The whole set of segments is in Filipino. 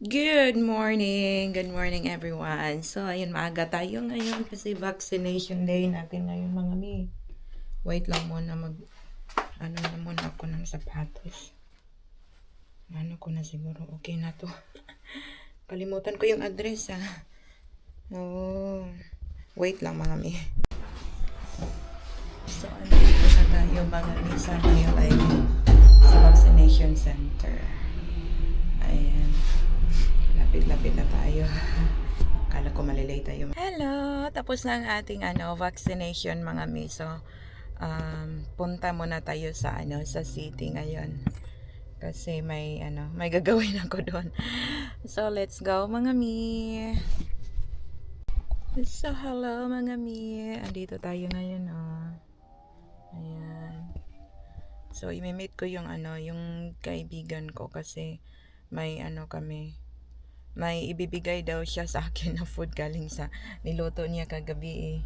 Good morning! Good morning everyone. So, ayun, maaga tayo ngayon kasi vaccination day natin ngayon mga mi. Wait lang muna ano na muna ako ng sapatos. Ano ko na siguro, okay na to. Kalimutan ko yung address Oh, wait lang mga mi. So, andito na tayo mga mi sa ngayon ay sa vaccination center. Ayan. Lapit-lapit na tayo. Kala ko malilate tayo. Hello! Tapos na ang ating vaccination mga miso. Punta muna tayo sa sa city ngayon. Kasi may gagawin ako doon. So let's go mga mi. So hello mga mi. Andito tayo ngayon Ayan. So i-meet ko yung yung kaibigan ko kasi may may ibibigay daw siya sa akin na food galing sa niluto niya kagabi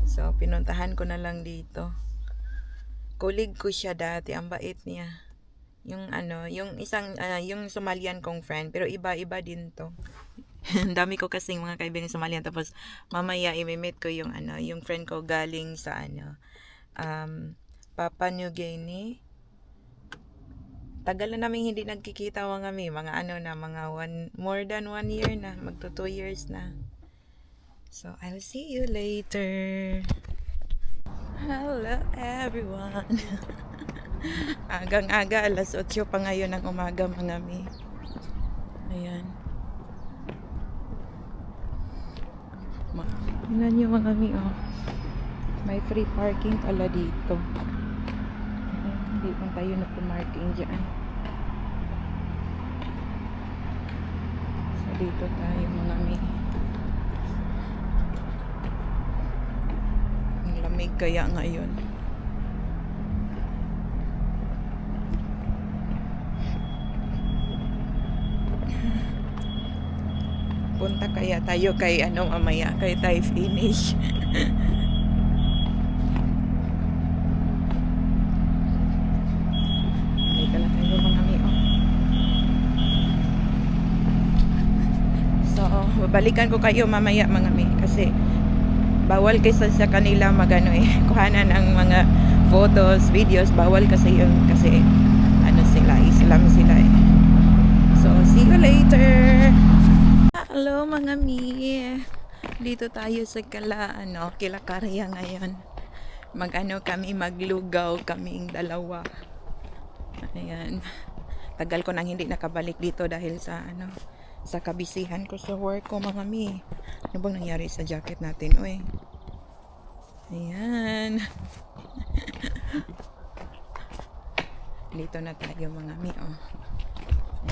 So, pinuntahan ko na lang dito. Kulig ko siya dati, ang bait niya. Yung yung isang, yung Somalian kong friend, pero iba-iba din to. Ang dami ko kasing mga kaibigan Somalian, tapos mamaya i-meet ko yung yung friend ko galing sa Papua New Guinea. Tagal na namin hindi nagkikita mga more than 1 year na, magto 2 years na. So, I'll see you later. Hello everyone. Agang-aga, alas 8 pa ngayon ng umaga mga mi. Ayan. Tingnan nyo mga mi May free parking pala dito. Hindi pa tayo nagpumarking dyan. So dito tayo mga mi. Ang lamig kaya ngayon. Punta kaya tayo kay mamaya kay Thai Finish. Dito na tayo mga mi So, babalikan ko kayo mamaya mga mi kasi bawal kasi sa kanila kuhanan ng mga photos, videos, bawal kasi yun kasi Islam sila So, see you later. Hello mga mi. Dito tayo sa Kilakarya ngayon. Maglugaw kaming dalawa. Ayan. Tagal ko nang hindi nakabalik dito dahil sa sa kabisihan ko sa work ko mga mi. Ano bang nangyari sa jacket natin? Uy. Ayan. Dito na tayo mga mi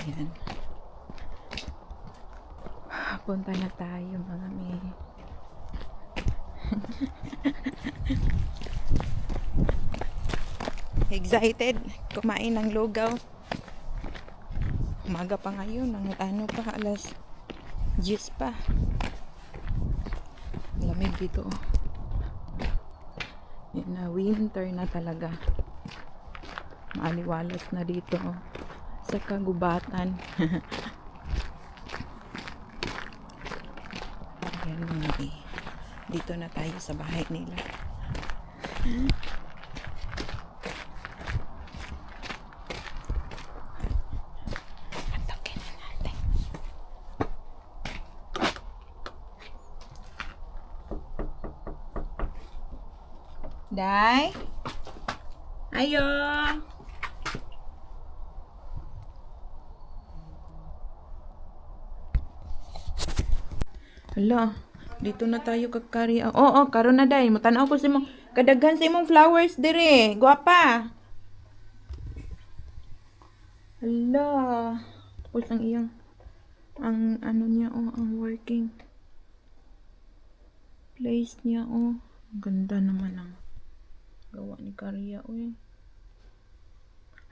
Ayan. Punta na tayo mga mi. Excited kumain ng lugaw. Umaga pa ngayon, alas 10 pa. Lamig dito. Yan na, winter na talaga. Maaliwalas na dito sa kagubatan. Ayan mga Dito na tayo sa bahay nila. Antokin na natin. Day? Ayo! Hala, dito na tayo kakari. Oo, karon na day. Matanaw ko sa imong kadaghan sa imong flowers dire. Guwapa. Hala. Tapos ang iyang niya ang working place niya Ang ganda naman ang gawa ni Karya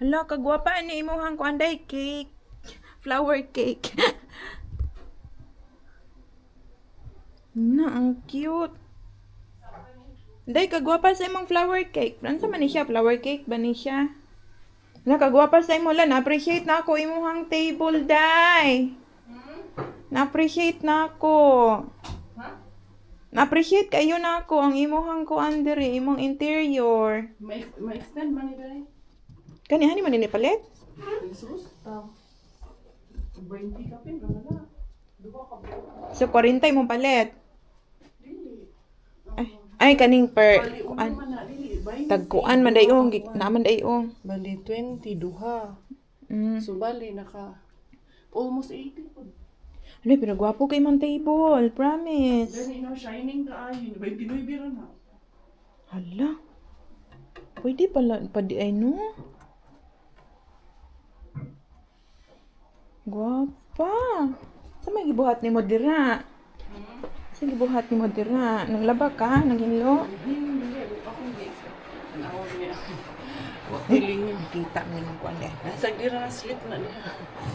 Hala, kagwapa ni imuhang kuanday cake. Flower cake. Na, ang cute. Day, kagwapa sa imong flower cake. Ano sa man siya? Flower cake ba ni siya? Kagwapa sa imo lang. Appreciate na ako imuhang table, day. Na-appreciate na ako. Ha? Na-appreciate kayo na ako ang imuhang kuan diri, imong interior. Ma-extend man ni dai. Kani man ni palit? Jesus. 20 ka pin wala. Duha ka ba? So 40 imong palit. Dili. Ay kaning per Bali uno kuan. man na dili. 20. Tagkuan man dayong, naman dayong. Bali 20 duha. So bali naka almost 80 po. Ano, pero gwapo kay man table, promise. Dali no shining ka ayo. 29 bira na. Hala. Pwede pala, pwede ay no? Gwapa. Sa may gibuhat ni mo dira? Sa gibuhat ni mo dira? Naglaba ka? Naghinlo? Hindi ako hindi. Nawag niya. Feeling niya. Kita mo yung kuan eh. Nasa gira na slip na niya.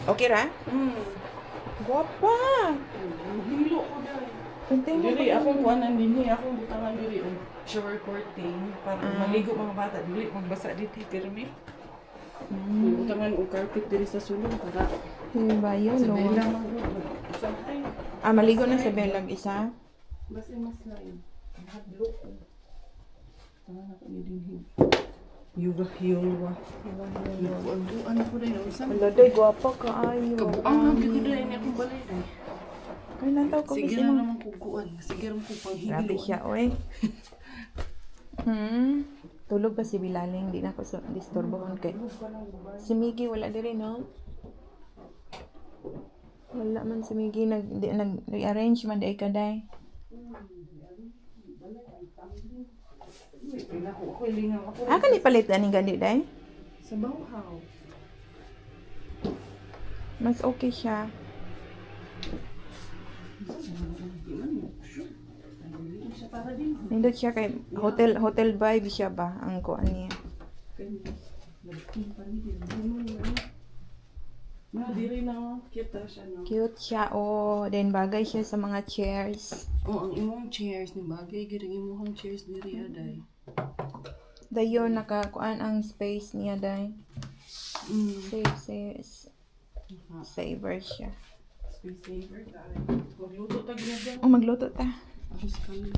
Okay ra? Gwapa. Hilo ko dahil. Pwede mo Dili, ba? akong kuanan din niya. Akong butangan diri. Shower curtain. Para maligo mga bata. Dili, magbasa dito. Pirmi. Butangan o carpet diri sa sulong. Para Hindi ba yun? sa No? bela usang tayo. Maligo na sa belag isa. Basta mas lain. Hadlo ko. Tangan ako ni din. Yuga, yuga. Ano ko dahil? Usang. Wala day, gwapa ka ayo. Kabuang lang ko dahil. Hindi akong balay dahil. Ay, nataw ko Sige kasi na mo. naman kukuan. Sige naman ko panghilo. Grabe siya, oy. Tulog pa si Bilaling, di na ako disturbohon kay. Si Miggy wala diri no? Wala man si Miggy nag-rearrange man day kaday. Ako ilingan ako. Kan ipalit ani gani day? Sa Bauhaus. Mas okay siya. Para din. Nindot siya kay hotel vibe siya ba ang kuan niya. Mga diri na cute siya no. Cute siya then bagay siya sa mga chairs. Ang imong chairs ni bagay gid ang imong chairs diri aday. Dayon nakakuan ang space niya day. Saver siya. Space saver dai. Magluto tag niya. Magluto ta. Aros kami.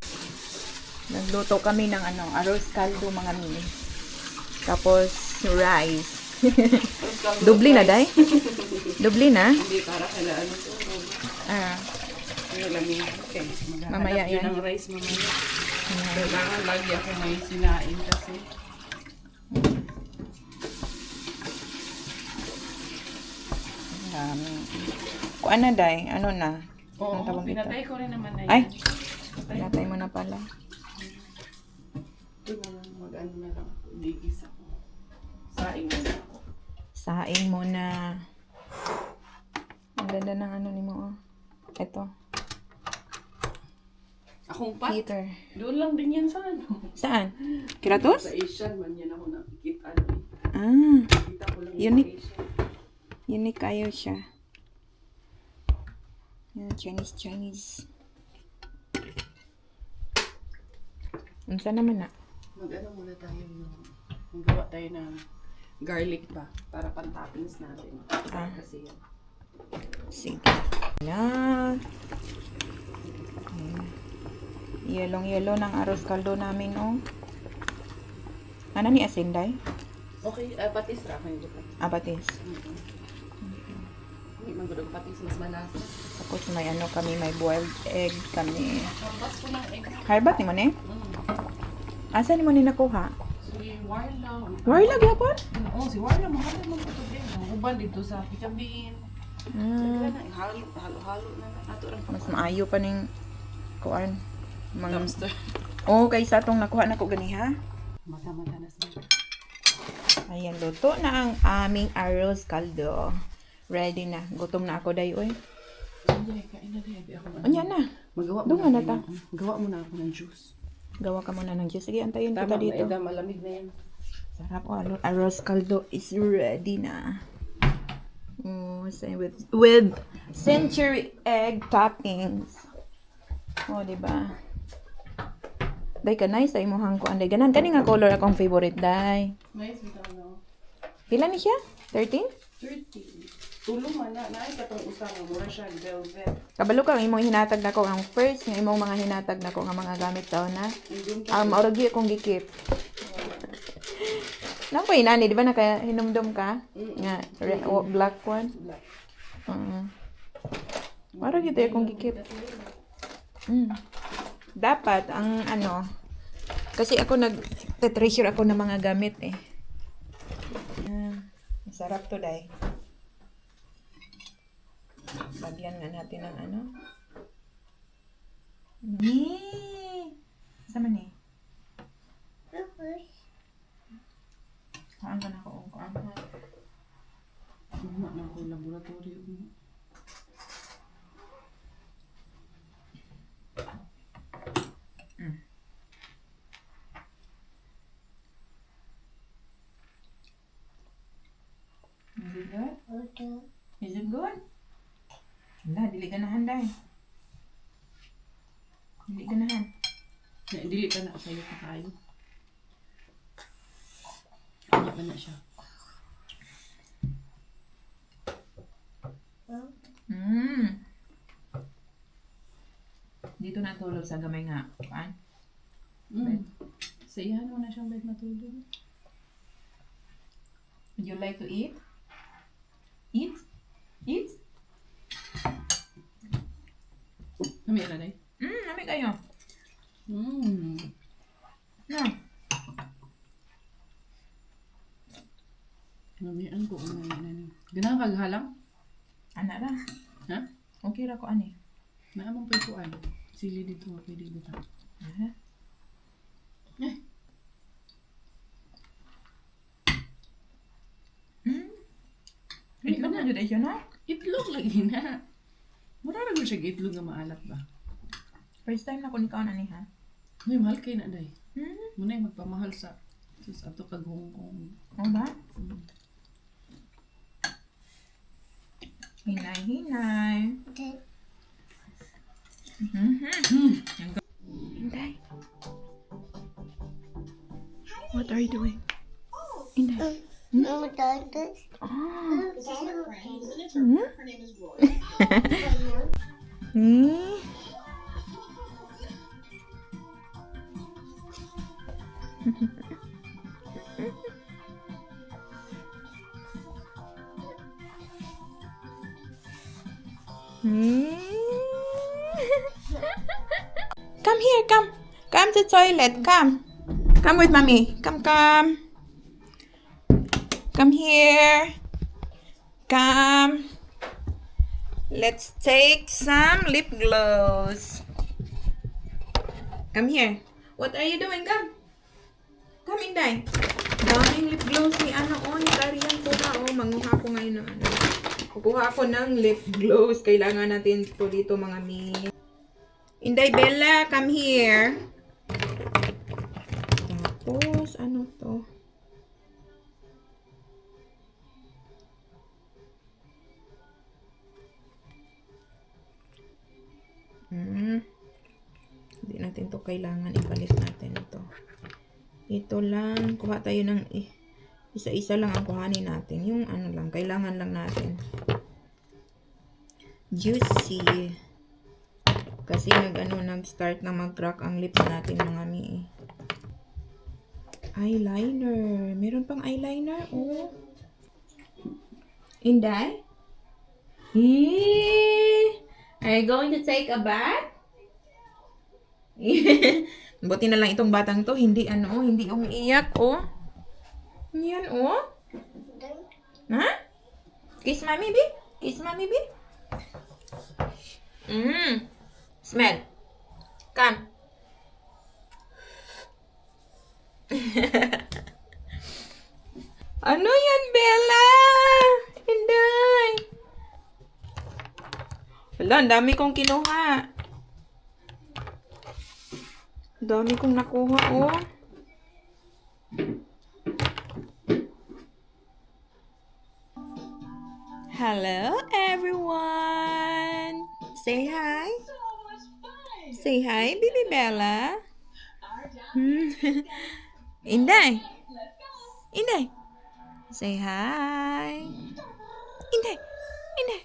Nagluto kami ng arroz caldo mga mini. Tapos rice. Dubli na day? Dubli na? Hindi para kala ano to. Pero lami. Okay. Mamaya yan. Ng rice mamaya. Kailangan lagi ako may sinain kasi. Kuan na day? Ano na? Oo, Anong tawag dito? pinatay ko rin naman na Ay! yan. Pinatay mo na pala. Ito naman, mag-ano na lang ako. Digis ako. Saing na lang ako. Saing mo na. Ang ganda ng ano ni mo. Ito. Akong pat. Heater. Doon lang din yan sa ano. Saan? Kiratos? Sa Asian man yan ako nakikita. Kita ko lang Unique. sa Asian. Unique kayo siya. Yan, Chinese. Unsa naman na? Mag-ano muna tayo yung magawa tayo ng garlic ba para pan-toppings natin. Kasi yan. Sige. Na. Yelong-yelo ng arroz caldo namin, oh. Ano ni asin, day? Okay, patis ra kayo dito. Patis. Hindi man gudog patis mas malasa. Tapos may kami, may boiled egg kami. Tapos ko lang egg. Harbat ni mo ni? Asa ni mo ni nakuha? Si Warla. Warla gyapon? Oo, si Warla mahal mo ito din. Ang uban dito sa Pikabin. Halo-halo na ato rin. Mas maayo pa ning kuan. Dumpster. Kaysa atong nakuha nako gani ha. Mata-mata na siya. Ayan, luto na ang aming arroz caldo. Ready na. Gutom na ako day, oy. Hindi, kain na din. Anya na. Magawa Dunga na ta. Gawa mo na ako ng juice. Gawa ka muna ng juice. Sige, antayin kita Tama, dito. malamig na yan. Sarap. Arroz caldo is ready na. With century egg toppings. Diba? Day ka nice ay mohang ko anday ganan kani nga color akong favorite day. Nice bitaw no. Pila ni siya? 13? 30. Sulong man na naay katong usa nga mura siya velvet. Kabalo ka imong hinatag nako ang first nga imong mga hinatag nako nga mga gamit sa una. Indun Maurag gyud kong gikip. Nako inani di ba naka hinumdum ka? Nga black one. black. Maurag gyud kong gikip. Dapat ang ano kasi ako treasure ako ng mga gamit eh. Masarap to dai. Lagyan nga natin ng ano. Sama ni. Kaan ka na ko. Kaan ka. Uma na ko laboratory. Is it good? Okay. Is it good? Wala, dili ganahan dai. Dili ganahan. Dili ka na sayo pa kayo. Kanya pa na siya. Dito natulog sa gamay nga. Paan? Sa iyan mo na siyang bed matulog. Would you like to eat? Eat? Eat? Nami ra day. Nami kayo. No. Nami ang ko na. Ganang kaghalang? Ana ra. Ha? Okay ra ko ani. Naamang pagkuan. Sili dito nga pwede dito. Itlog na jud ay siya, no? Itlog lagi na. Mura na ko siya itlog nga maalat ba? First time na ko ni kaon ani ha. Uy, mahal kayo na day. Muna yung magpamahal sa ato kag Hong Kong. O ba? Hinay. Inday. What are you doing? Inday. I'm a doctor. This is my friend. He's an interpreter. Her name is Roy. Come here, come. Come to toilet, come. Come with mommy. Come. Come here. Come. Let's take some lip gloss. Come here. What are you doing? Come. Come, Inday. Daming lip gloss ni ni Karian ko na. Manguha ko ngayon ng ano. Kukuha ako ng lip gloss. Kailangan natin po dito mga mi. Inday Bella, come here. Tapos, ano to? Hindi natin to kailangan. Ibalik natin ito. Ito lang. Kuha tayo ng isa-isa lang ang kuhanin natin. Yung ano lang. Kailangan lang natin. Juicy. Kasi nag-start na mag-crack ang lips natin mga mi. Eyeliner. Meron pang eyeliner. Oh. Inday? Are you going to take a bath? Buti na lang itong batang to. Hindi umiiyak. Oh. Yan, oh. Ha? Kiss mommy, B? Kiss mommy, B? Smell. Come. Ano yan, Bella? Inday. Wala, ang dami kong kinuha. Dami kong nakuha, oh. Hello, everyone. Say hi. Say hi, Baby Bella. Inday. Inday. Say hi. Inday. Hindi.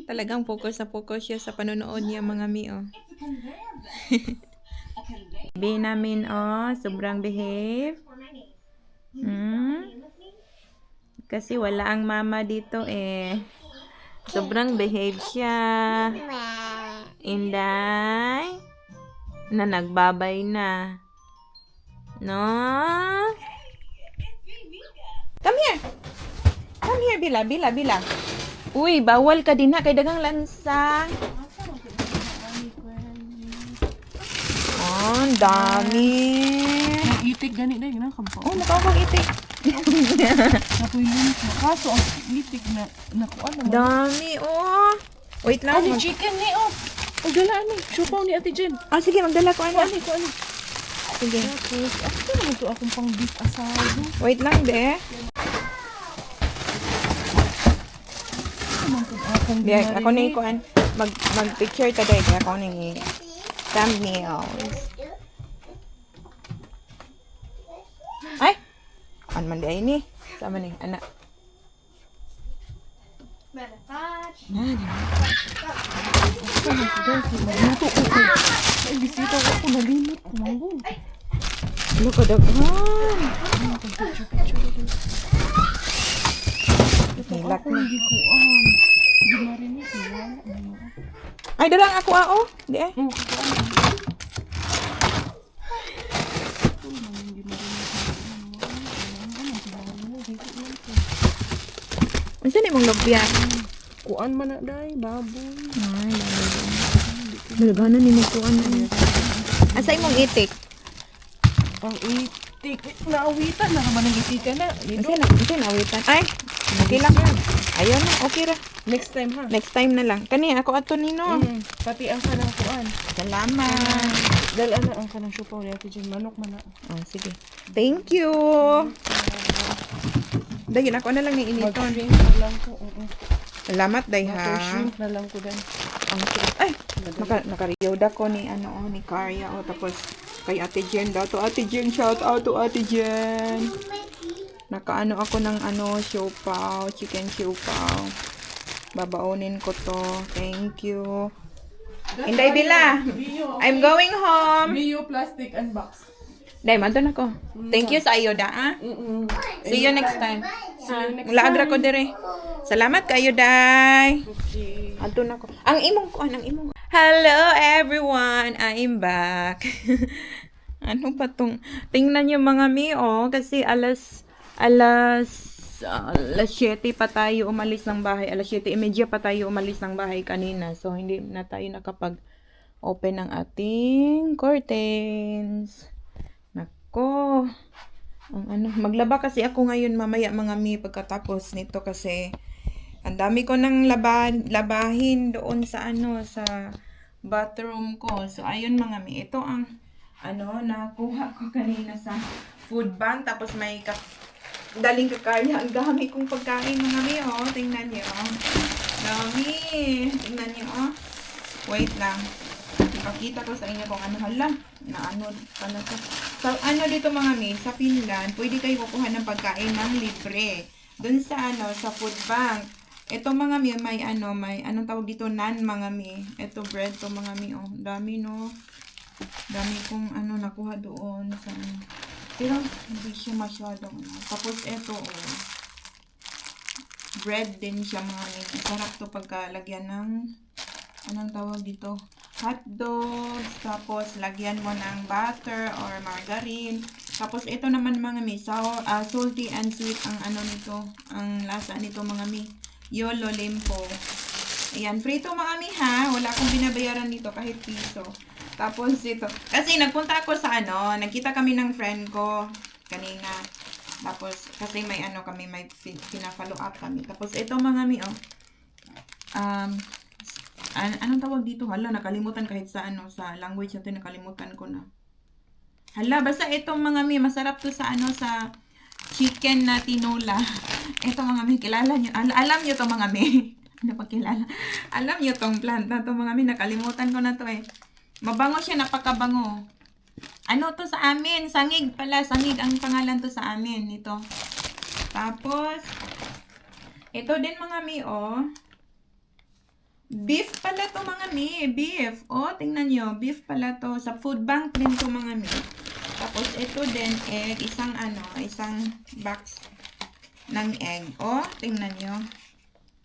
Talagang focus na focus siya sa panonood niya mga mi, oh. Baby namin, oh, sobrang behave. Kasi wala ang mama dito, eh. Sobrang behave siya. Inday. Na nagbabay na. No? Come here. Come here, Bila. Uy, bawal ka din ha. Kay dagang lansa. Oh, ang dami. Itik gani dai na kampo. Oh, nakakang itik. Napulin ko. Kaso ang itik na nakuan naman. Dami, oh. Wait lang. Ani chicken ni oh. Ang dala ni. Supaw ni Ate Jen. Ah, sige, magdala ko. Ano? Ko ani. Sige. Tapos, ako naman to akong pang beef asado. Wait lang, be. Akong Be, ako na ikuan. Mag-picture ka dahil. Ako na yung thumbnails. Ay! Ano man di ay ni? Sama ni, anak. Magluto ko. Ay, bisita ko ako nalimot ko. Manggo. Ano ka daghan? Hilak Ako na. hindi ko Hindi marinig. Wala. Ay, dalang ako oh. Di eh. Unsa ni mong lobya? Kuan man na day, baboy. Ay, dalaganan ni mo kuan na. Asa imong itik? Ang itik. Naawitan na naman ang itikan na. Unsa na awitan? Ay, okay lang. Ayun na, okay ra. Next time ha. Next time na lang. Kani ako ato nino. Pati ang kanang kuan. Salamat. Dala na ang kanang supaw ni Ate Jen. Manok man na. Oh, sige. Thank you. Dahil ako na lang ni initon. Mag-shrimp na lang ko. Salamat day ha. Mag-shrimp na lang ko dan. Ay, nakariyod ako ni ni Karya tapos kay Ate Jen daw to. Ate Jen, shout out to Ate Jen. Nakaano ako ng siopaw, chicken siopaw. Babaonin ko to. Thank you. Inday Bila. I'm going home. Bio plastic and box. Day, mandun ako. Thank you sa iyo da. See you next time. Laagra ko dire. Salamat kayo, day. Okay. Andun ako. Ang imong. Hello everyone, I'm back. Ano pa tong? Tingnan niyo mga mi, kasi alas 7 pa tayo umalis ng bahay. Alas 7:30 pa tayo umalis ng bahay kanina. So hindi na tayo nakapag-open ng ating curtains. Nako. Maglaba kasi ako ngayon mamaya mga mi pagkatapos nito kasi ang dami ko nang labahin doon sa sa bathroom ko. So ayun mga mi, ito ang nakuha ko kanina sa food bank tapos may daling kakarya. Ang dami kong pagkain mga mi, tingnan niyo. Dami. Tingnan niyo, Wait lang. Ipakita ko sa inyo kung hala. Pala to. So, dito mga mi, sa Finland, pwede kayo kukuha ng pagkain ng libre. Doon sa sa food bank. Ito mga mi, may anong tawag dito, nan mga mi. Ito bread to mga mi, Dami no. Dami kong nakuha doon sa pero hindi siya masyadong Tapos ito, bread din siya mga mi. Sarap to pagkalagyan ng anong tawag dito, hot dogs, tapos lagyan mo ng butter or margarine. Tapos ito naman mga mi, salty and sweet ang nito, ang lasa nito mga mi. Yolo limpo. Ayan, free to mga mi ha. Wala akong binabayaran dito kahit piso. Tapos ito, kasi nagpunta ako sa nagkita kami ng friend ko kanina. Tapos kasi may kami, may pina-follow up kami. Tapos ito mga mi, anong tawag dito? Hala, nakalimutan kahit sa sa language natin, nakalimutan ko na. Hala, basta itong mga mi, masarap to sa sa chicken na tinola. Ito mga mi, kilala nyo. Alam nyo to mga mi. Ano pa kilala? Alam nyo tong plant na to mga mi, nakalimutan ko na to Mabango siya, napakabango. To sa amin? Sangig pala. Sangig ang pangalan to sa amin. Ito. Tapos, Ito din mga mi, oh. Beef pala to mga mi. Beef. Oh, tingnan nyo. Beef pala to. Sa food bank din to mga mi. Tapos ito din egg. Isang box ng egg. Oh, tingnan nyo.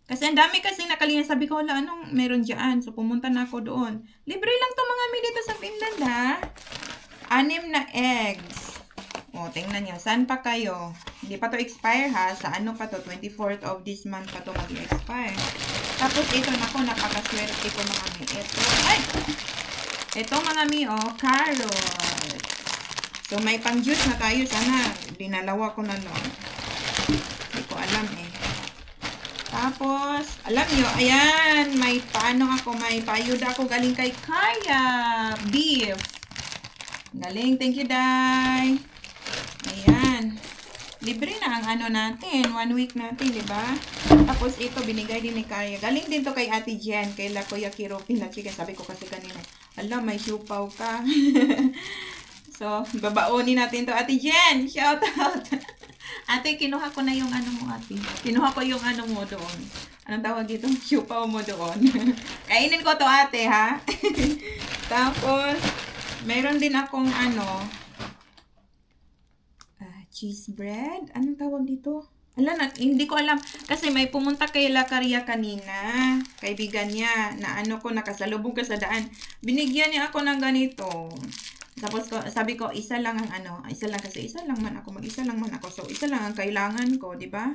Kasi ang dami kasi nakalimutan. Sabi ko, wala, anong meron dyan? So, pumunta na ako doon. Libre lang to mga mi dito sa Finland, ha? 6 na eggs. O, tingnan nyo. Saan pa kayo? Hindi pa to expire, ha? Sa ano pa to? 24th of this month pa to mag-expire. Tapos, ito, nako, napakaswerte ko mga mi. Ito, ay! Ito mga mi, oh, carrots. So, may pang-juice na tayo. Sana, dinalawa ko na lang. Hindi ko alam, eh. Tapos, alam nyo, ayan, may paayuda ako galing kay Kaya. Beef. Galing, thank you, Day. Ayan. Libre na ang ano natin, 1 week natin, di ba? Tapos ito, binigay din ni Kaya. Galing din to kay Ate Jen, kay La Kuya Kiro Chicken. Sabi ko kasi kanina, alam, may siupaw ka. So, babaonin natin to. Ate Jen, shout out. Ate, kinuha ko na yung ano mo, ate. Kinuha ko yung ano mo doon. Anong tawag dito? Siupaw mo doon. Kainin ko to, ate, ha? Tapos, meron din akong ano, cheese bread. Anong tawag dito? Hindi ko alam. Kasi may pumunta kay La Caria kanina. Kaibigan niya. Na ano ko, nakasalubong ka sa daan. Binigyan niya ako ng ganito. Tapos sabi ko, isa lang ang ano. Isa lang kasi isa lang man ako. Mag-isa lang man ako. So, isa lang ang kailangan ko, di ba?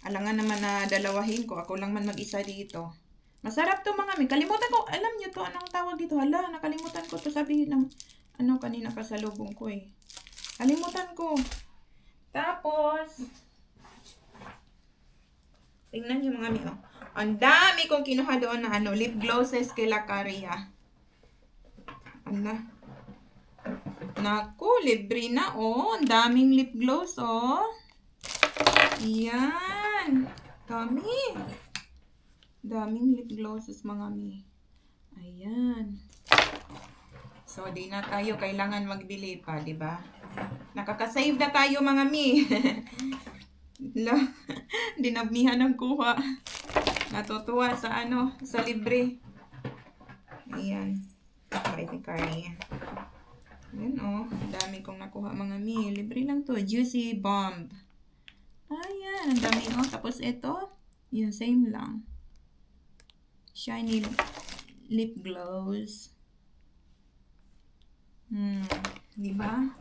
Alangan naman na dalawahin ko. Ako lang man mag-isa dito. Masarap to mga mi. Kalimutan ko. Alam niyo to, anong tawag dito? Hala, nakalimutan ko to sabihin ng ano kanina kasalubong ko eh. Kalimutan ko. Tapos, tingnan niyo mga mi. Oh. Ang dami kong kinuha doon na ano, lip glosses kay La Caria. Ano? Naku, libre na oh. Ang daming lip gloss oh. Ayan. Dami. Daming lip glosses mga mi. Ayan. So, di na tayo kailangan magbili pa, di ba? Nakaka-save na tayo mga mi. Dinamihan ng kuha. Natutuwa sa ano, sa libre. Ayan. Bait ni Carly. Ayan oh, dami kong nakuha mga mi. Libre lang to. Juicy Bomb. Ayan, ang dami oh. Tapos ito, yun, same lang. Shiny lip gloss. Diba?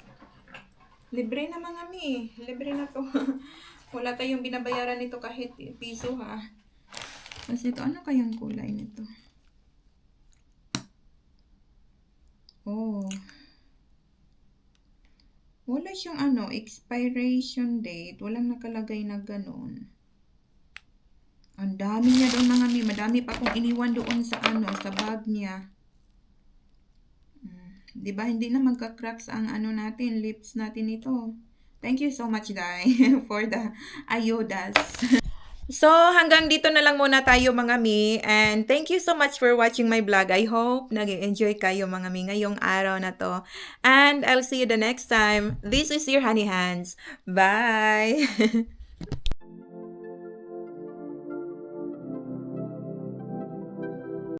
Libre na mga mi. Libre na to. Wala tayong binabayaran nito kahit piso ha. Kasi ito, ano kayang kulay nito? Oh. Wala siyang ano, expiration date. Walang nakalagay na ganun. Ang dami niya doon mga mi. Madami pa akong iniwan doon sa ano, sa bag niya. Diba, hindi na magka-cracks ang ano natin, lips natin ito. Thank you so much, Dai, for the ayudas. So, hanggang dito na lang muna tayo mga mi. And thank you so much for watching my vlog. I hope nag-enjoy kayo mga mi ngayong araw na to. And I'll see you the next time. This is your Honey Hands. Bye!